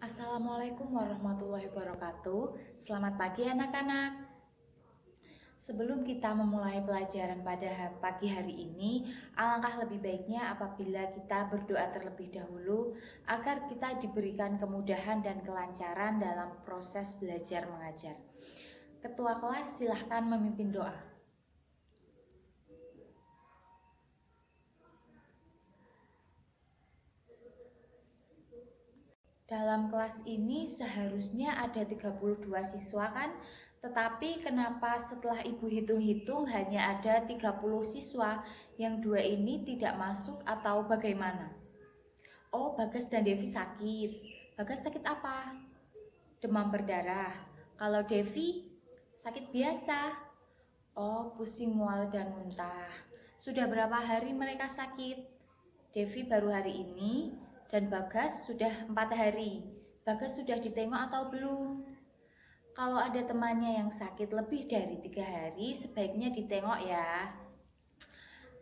Assalamualaikum warahmatullahi wabarakatuh. Selamat pagi anak-anak. Sebelum kita memulai pelajaran pada pagi hari ini, alangkah lebih baiknya apabila kita berdoa terlebih dahulu agar kita diberikan kemudahan dan kelancaran dalam proses belajar mengajar. Ketua kelas silahkan memimpin doa. Dalam kelas ini seharusnya ada 32 siswa kan? Tetapi kenapa setelah ibu hitung-hitung hanya ada 30 siswa? Yang dua ini tidak masuk atau bagaimana? Oh, Bagas dan Devi sakit. Bagas sakit apa? Demam berdarah. Kalau Devi sakit biasa. Oh, pusing mual dan muntah. Sudah berapa hari mereka sakit? Devi baru hari ini dan Bagas sudah 4 hari. Bagas sudah ditengok atau belum? Kalau ada temannya yang sakit lebih dari 3 hari, sebaiknya ditengok ya.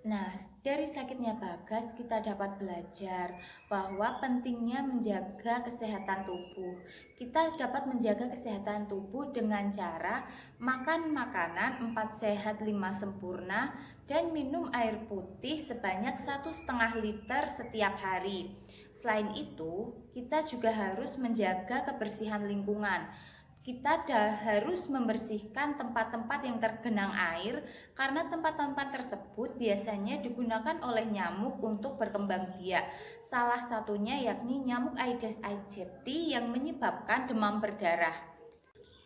Nah, dari sakitnya Bagas kita dapat belajar bahwa pentingnya menjaga kesehatan tubuh. Kita dapat menjaga kesehatan tubuh dengan cara makan makanan 4 sehat 5 sempurna dan minum air putih sebanyak 1,5 liter setiap hari. Selain itu, kita juga harus menjaga kebersihan lingkungan. Kita harus membersihkan tempat-tempat yang tergenang air karena tempat-tempat tersebut biasanya digunakan oleh nyamuk untuk berkembang biak. Salah satunya yakni nyamuk Aedes aegypti yang menyebabkan demam berdarah.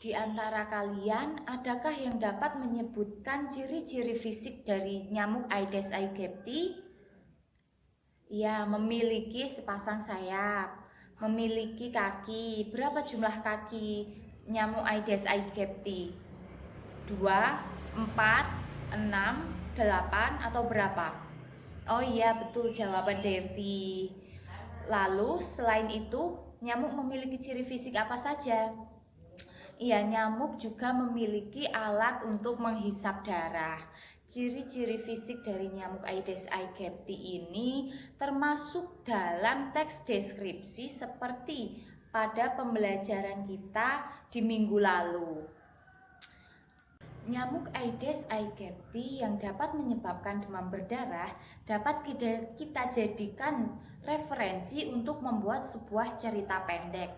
Di antara kalian, adakah yang dapat menyebutkan ciri-ciri fisik dari nyamuk Aedes aegypti? Ya, memiliki sepasang sayap, memiliki kaki. Berapa jumlah kaki nyamuk Aedes aegypti? 2, 4, 6, 8 atau berapa? Oh iya, betul jawaban Devi. Lalu selain itu, nyamuk memiliki ciri fisik apa saja? Iya, nyamuk juga memiliki alat untuk menghisap darah. Ciri-ciri fisik dari nyamuk Aedes aegypti ini termasuk dalam teks deskripsi seperti pada pembelajaran kita di minggu lalu. Nyamuk Aedes aegypti yang dapat menyebabkan demam berdarah dapat kita jadikan referensi untuk membuat sebuah cerita pendek.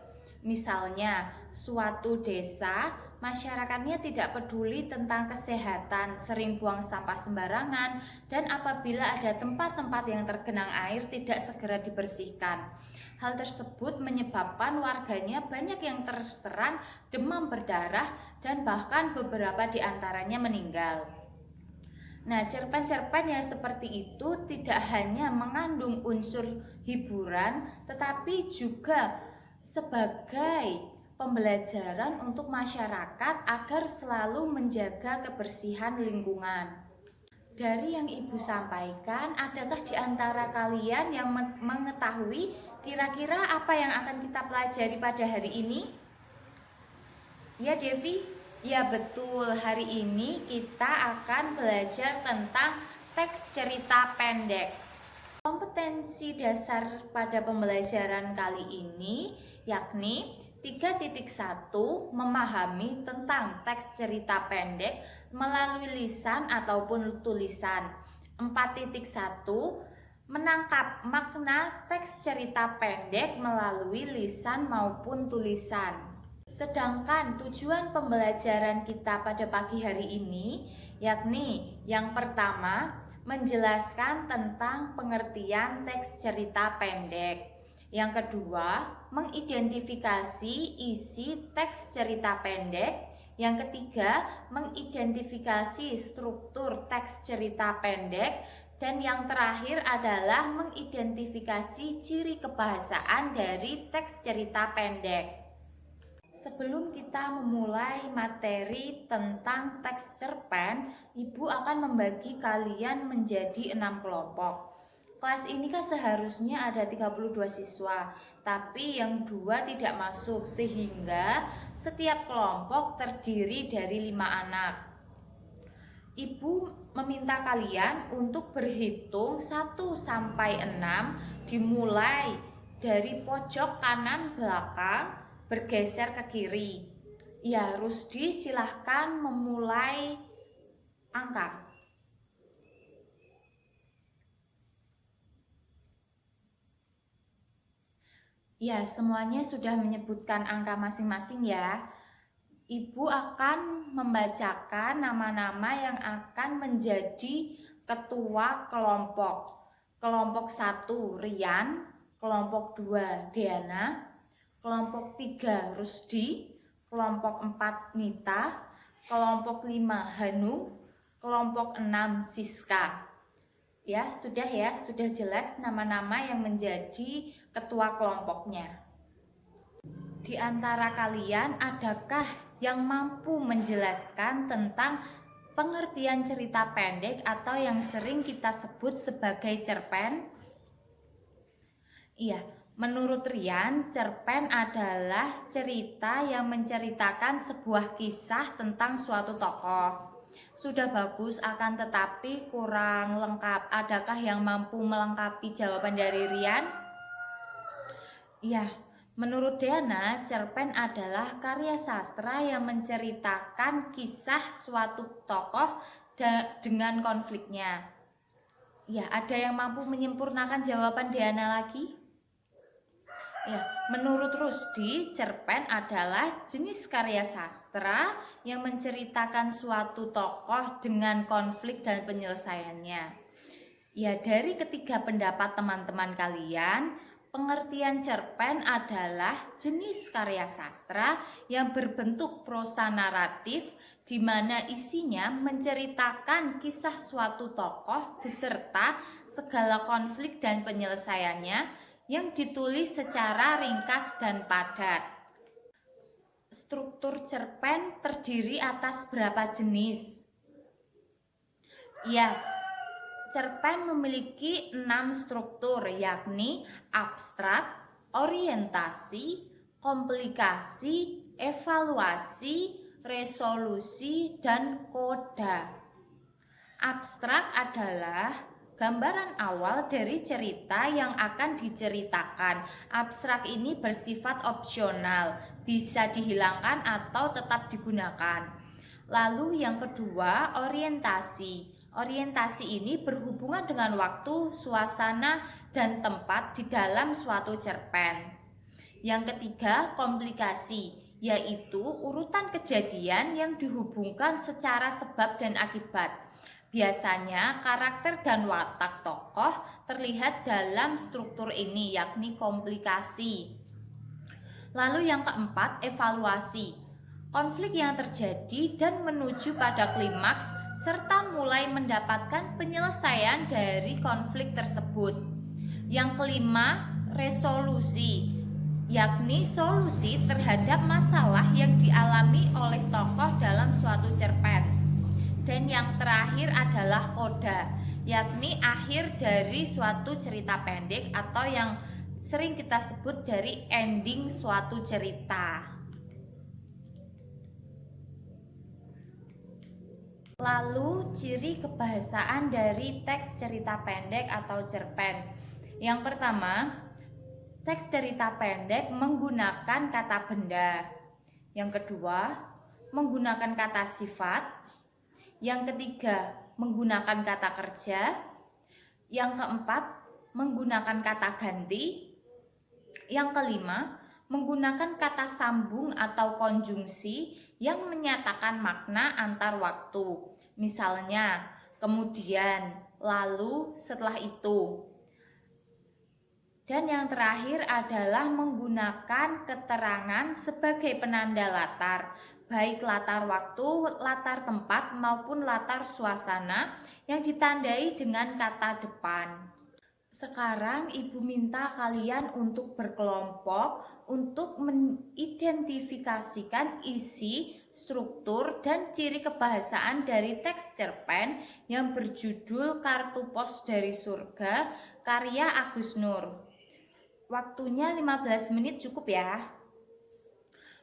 Misalnya, suatu desa masyarakatnya tidak peduli tentang kesehatan, sering buang sampah sembarangan, dan apabila ada tempat-tempat yang tergenang air tidak segera dibersihkan. Hal tersebut menyebabkan warganya banyak yang terserang demam berdarah dan bahkan beberapa di antaranya meninggal. Nah, cerpen-cerpen yang seperti itu tidak hanya mengandung unsur hiburan, tetapi juga sebagai pembelajaran untuk masyarakat agar selalu menjaga kebersihan lingkungan. Dari yang Ibu sampaikan, adakah di antara kalian yang mengetahui kira-kira apa yang akan kita pelajari pada hari ini? Ya, Devi? Ya, betul. Hari ini kita akan belajar tentang teks cerita pendek. Kompetensi dasar pada pembelajaran kali ini yakni 3.1 memahami tentang teks cerita pendek melalui lisan ataupun tulisan. 4.1 menangkap makna teks cerita pendek melalui lisan maupun tulisan. Sedangkan tujuan pembelajaran kita pada pagi hari ini yakni yang pertama menjelaskan tentang pengertian teks cerita pendek. Yang kedua, mengidentifikasi isi teks cerita pendek. Yang ketiga, mengidentifikasi struktur teks cerita pendek. Dan yang terakhir adalah mengidentifikasi ciri kebahasaan dari teks cerita pendek. Sebelum kita memulai materi tentang teks cerpen, Ibu akan membagi kalian menjadi 6 kelompok. Kelas ini kan seharusnya ada 32 siswa, tapi yang 2 tidak masuk sehingga setiap kelompok terdiri dari 5 anak. Ibu meminta kalian untuk berhitung 1 sampai 6 dimulai dari pojok kanan belakang bergeser ke kiri. Ya, Rusdi silahkan memulai angka. Ya, semuanya sudah menyebutkan angka masing-masing ya. Ibu akan membacakan nama-nama yang akan menjadi ketua kelompok. Kelompok 1 Rian, kelompok 2 Deana, kelompok 3 Rusdi, kelompok 4 Nita, kelompok 5 Hanum, kelompok 6 Siska. Ya, sudah jelas nama-nama yang menjadi ketua kelompoknya. Di antara kalian, adakah yang mampu menjelaskan tentang pengertian cerita pendek atau yang sering kita sebut sebagai cerpen? Iya, menurut Rian, cerpen adalah cerita yang menceritakan sebuah kisah tentang suatu tokoh. Sudah bagus, akan tetapi kurang lengkap. Adakah yang mampu melengkapi jawaban dari Rian? Ya, menurut Deana, cerpen adalah karya sastra yang menceritakan kisah suatu tokoh dengan konfliknya. Ya, ada yang mampu menyempurnakan jawaban Deana lagi? Ya, menurut Rusdi, cerpen adalah jenis karya sastra yang menceritakan suatu tokoh dengan konflik dan penyelesaiannya. Ya, dari ketiga pendapat teman-teman kalian, pengertian cerpen adalah jenis karya sastra yang berbentuk prosa naratif di mana isinya menceritakan kisah suatu tokoh beserta segala konflik dan penyelesaiannya yang ditulis secara ringkas dan padat. Struktur cerpen terdiri atas berapa jenis? Ya, cerpen memiliki 6 struktur, yakni abstrak, orientasi, komplikasi, evaluasi, resolusi, dan koda. Abstrak adalah gambaran awal dari cerita yang akan diceritakan. Abstrak ini bersifat opsional, bisa dihilangkan atau tetap digunakan. Lalu yang kedua, orientasi. Orientasi ini berhubungan dengan waktu, suasana, dan tempat di dalam suatu cerpen. Yang ketiga, komplikasi, yaitu urutan kejadian yang dihubungkan secara sebab dan akibat. Biasanya karakter dan watak tokoh terlihat dalam struktur ini, yakni komplikasi. Lalu yang keempat, evaluasi. Konflik yang terjadi dan menuju pada klimaks serta mulai mendapatkan penyelesaian dari konflik tersebut. Yang kelima, resolusi, yakni solusi terhadap masalah yang dialami oleh tokoh dalam suatu cerpen. Dan yang terakhir adalah koda, yakni akhir dari suatu cerita pendek atau yang sering kita sebut dari ending suatu cerita. Lalu ciri kebahasaan dari teks cerita pendek atau cerpen. Yang pertama, teks cerita pendek menggunakan kata benda. Yang kedua, menggunakan kata sifat. Yang ketiga, menggunakan kata kerja. Yang keempat, menggunakan kata ganti. Yang kelima, menggunakan kata sambung atau konjungsi yang menyatakan makna antar waktu. Misalnya, kemudian, lalu, setelah itu. Dan yang terakhir adalah menggunakan keterangan sebagai penanda latar, baik latar waktu, latar tempat maupun latar suasana yang ditandai dengan kata depan. Sekarang Ibu minta kalian untuk berkelompok untuk mengidentifikasikan isi, struktur, dan ciri kebahasaan dari teks cerpen yang berjudul Kartu Pos dari Surga karya Agus Nur. Waktunya 15 menit cukup ya.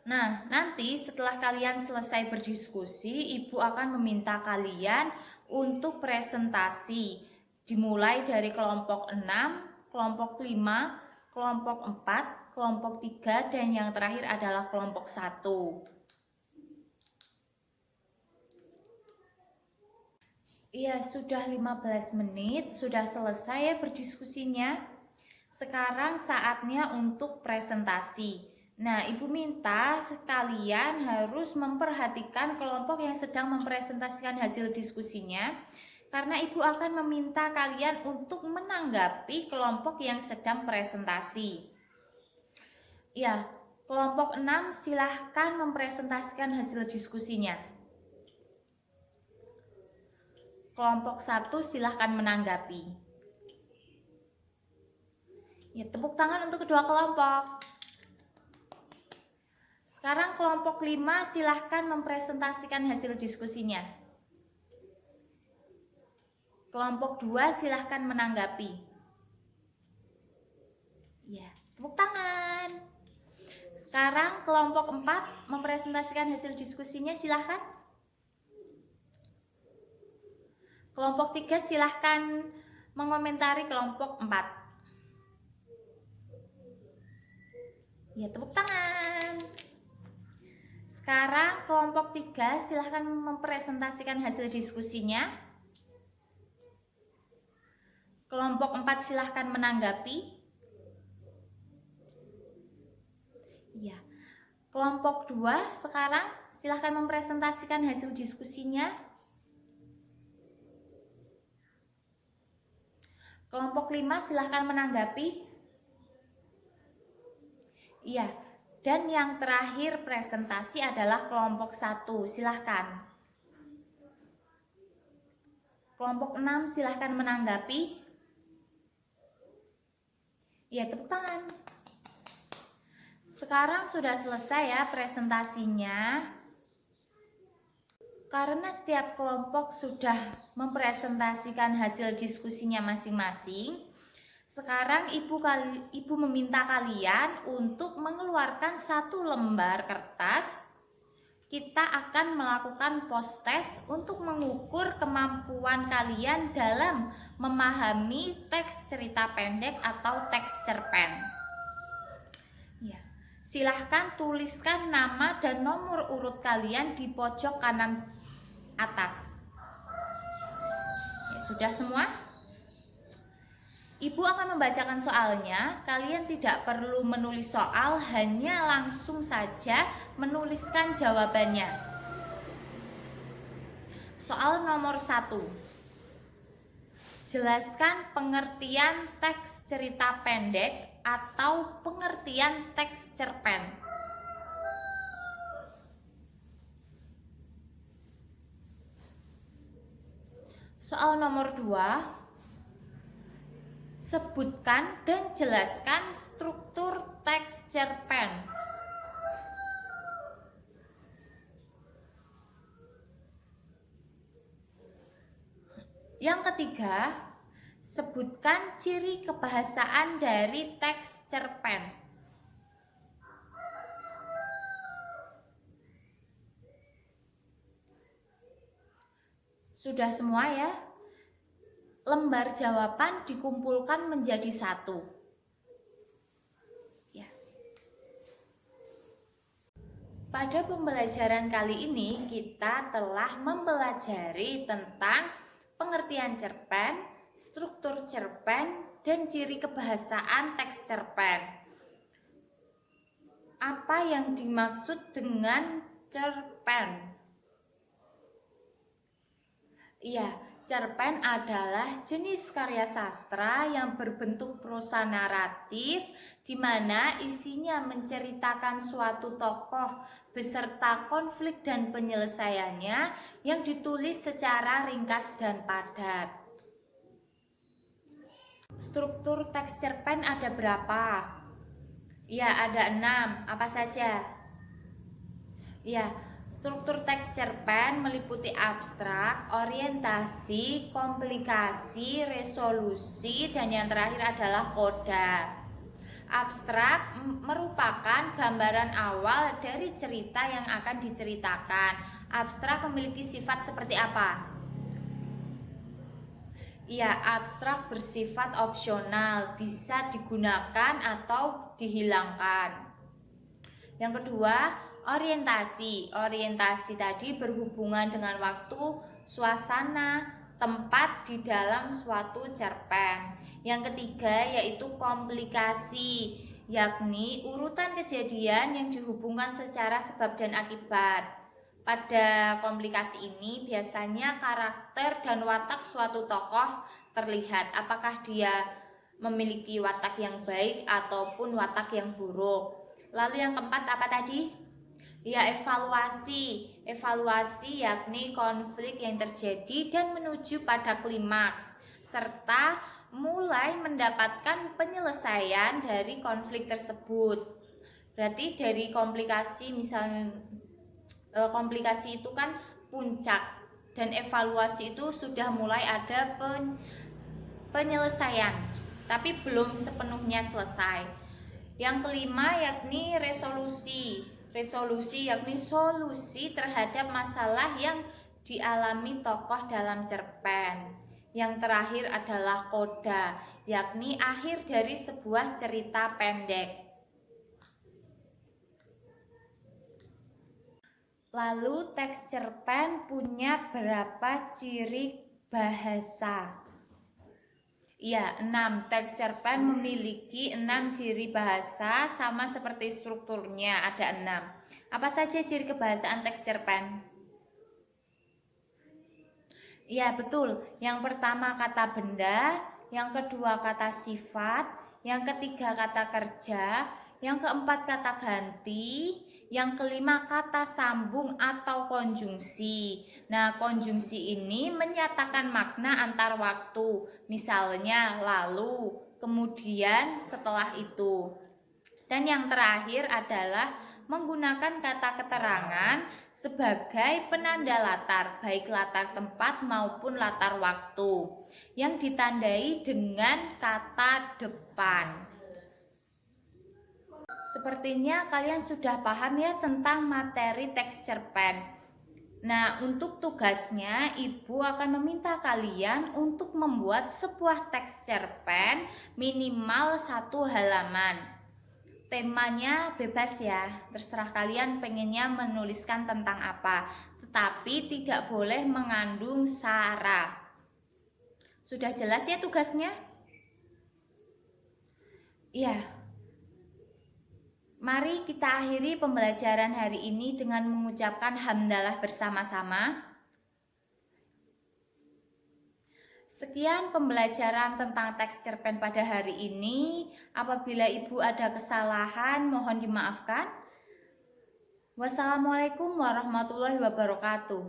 Nah, nanti setelah kalian selesai berdiskusi, Ibu akan meminta kalian untuk presentasi. Dimulai dari kelompok 6, kelompok 5, kelompok 4, kelompok 3, dan yang terakhir adalah kelompok 1. Ya, sudah 15 menit, sudah selesai ya berdiskusinya. Sekarang saatnya untuk presentasi. Nah, Ibu minta sekalian harus memperhatikan kelompok yang sedang mempresentasikan hasil diskusinya, karena Ibu akan meminta kalian untuk menanggapi kelompok yang sedang presentasi. Ya, kelompok 6 silahkan mempresentasikan hasil diskusinya. Kelompok 1 silahkan menanggapi. Ya, tepuk tangan untuk kedua kelompok. Sekarang kelompok 5 silahkan mempresentasikan hasil diskusinya. Kelompok 2 silahkan menanggapi. Ya, tepuk tangan. Sekarang kelompok 4 mempresentasikan hasil diskusinya, silahkan. Kelompok 3 silahkan mengomentari kelompok 4. Ya, tepuk tangan. Sekarang kelompok 3 silahkan mempresentasikan hasil diskusinya. Kelompok 4 silahkan menanggapi. Ya. Kelompok 2 sekarang silahkan mempresentasikan hasil diskusinya. Kelompok 5 silahkan menanggapi. Iya. Dan yang terakhir presentasi adalah kelompok 1. Silahkan. Kelompok 6 silahkan menanggapi. Ya, tepuk tangan. Sekarang sudah selesai ya presentasinya. Karena setiap kelompok sudah mempresentasikan hasil diskusinya masing-masing, sekarang Ibu meminta kalian untuk mengeluarkan 1 lembar kertas. Kita akan melakukan post test untuk mengukur kemampuan kalian dalam memahami teks cerita pendek atau teks cerpen. Ya, silahkan tuliskan nama dan nomor urut kalian di pojok kanan atas. Ya, sudah semua? Ibu akan membacakan soalnya. Kalian tidak perlu menulis soal, hanya langsung saja menuliskan jawabannya. Soal nomor 1. Jelaskan pengertian teks cerita pendek atau pengertian teks cerpen. Soal nomor 2. Sebutkan dan jelaskan struktur teks cerpen. Yang ketiga, sebutkan ciri kebahasaan dari teks cerpen. Sudah semua ya? Lembar jawaban dikumpulkan menjadi 1. Ya. Pada pembelajaran kali ini kita telah mempelajari tentang pengertian cerpen, struktur cerpen, dan ciri kebahasaan teks cerpen. Apa yang dimaksud dengan cerpen? Iya, cerpen adalah jenis karya sastra yang berbentuk prosa naratif, di mana isinya menceritakan suatu tokoh beserta konflik dan penyelesaiannya yang ditulis secara ringkas dan padat. Struktur teks cerpen ada berapa? Ya, ada 6. Apa saja? Ya, struktur teks cerpen meliputi abstrak, orientasi, komplikasi, resolusi, dan yang terakhir adalah koda. Abstrak merupakan gambaran awal dari cerita yang akan diceritakan. Abstrak memiliki sifat seperti apa? Ya, abstrak bersifat opsional, bisa digunakan atau dihilangkan. Yang kedua, orientasi. Orientasi tadi berhubungan dengan waktu, suasana, tempat di dalam suatu cerpen. Yang ketiga yaitu komplikasi, yakni urutan kejadian yang dihubungkan secara sebab dan akibat. Pada komplikasi ini biasanya karakter dan watak suatu tokoh terlihat, apakah dia memiliki watak yang baik ataupun watak yang buruk. Lalu yang keempat apa tadi? Ya, evaluasi. Evaluasi yakni konflik yang terjadi dan menuju pada klimaks serta mulai mendapatkan penyelesaian dari konflik tersebut. Berarti dari komplikasi, misalnya komplikasi itu kan puncak, dan evaluasi itu sudah mulai ada penyelesaian tapi belum sepenuhnya selesai. Yang kelima yakni resolusi. Resolusi yakni solusi terhadap masalah yang dialami tokoh dalam cerpen. Yang terakhir adalah koda, yakni akhir dari sebuah cerita pendek. Lalu teks cerpen punya berapa ciri bahasa? Ya, 6. Teks cerpen memiliki 6 ciri bahasa, sama seperti strukturnya, ada 6. Apa saja ciri kebahasaan teks cerpen? Ya, betul. Yang pertama kata benda, yang kedua kata sifat, yang ketiga kata kerja, yang keempat kata ganti, yang kelima kata sambung atau konjungsi. Nah, konjungsi ini menyatakan makna antar waktu. Misalnya lalu, kemudian, setelah itu. Dan yang terakhir adalah menggunakan kata keterangan sebagai penanda latar, baik latar tempat maupun latar waktu, yang ditandai dengan kata depan. Sepertinya kalian sudah paham ya tentang materi teks cerpen. Nah, untuk tugasnya ibu akan meminta kalian untuk membuat sebuah teks cerpen minimal 1 halaman. Temanya bebas ya, terserah kalian pengennya menuliskan tentang apa, tetapi tidak boleh mengandung sara. Sudah jelas ya tugasnya? Iya. Mari kita akhiri pembelajaran hari ini dengan mengucapkan hamdalah bersama-sama. Sekian pembelajaran tentang teks cerpen pada hari ini. Apabila ibu ada kesalahan, mohon dimaafkan. Wassalamualaikum warahmatullahi wabarakatuh.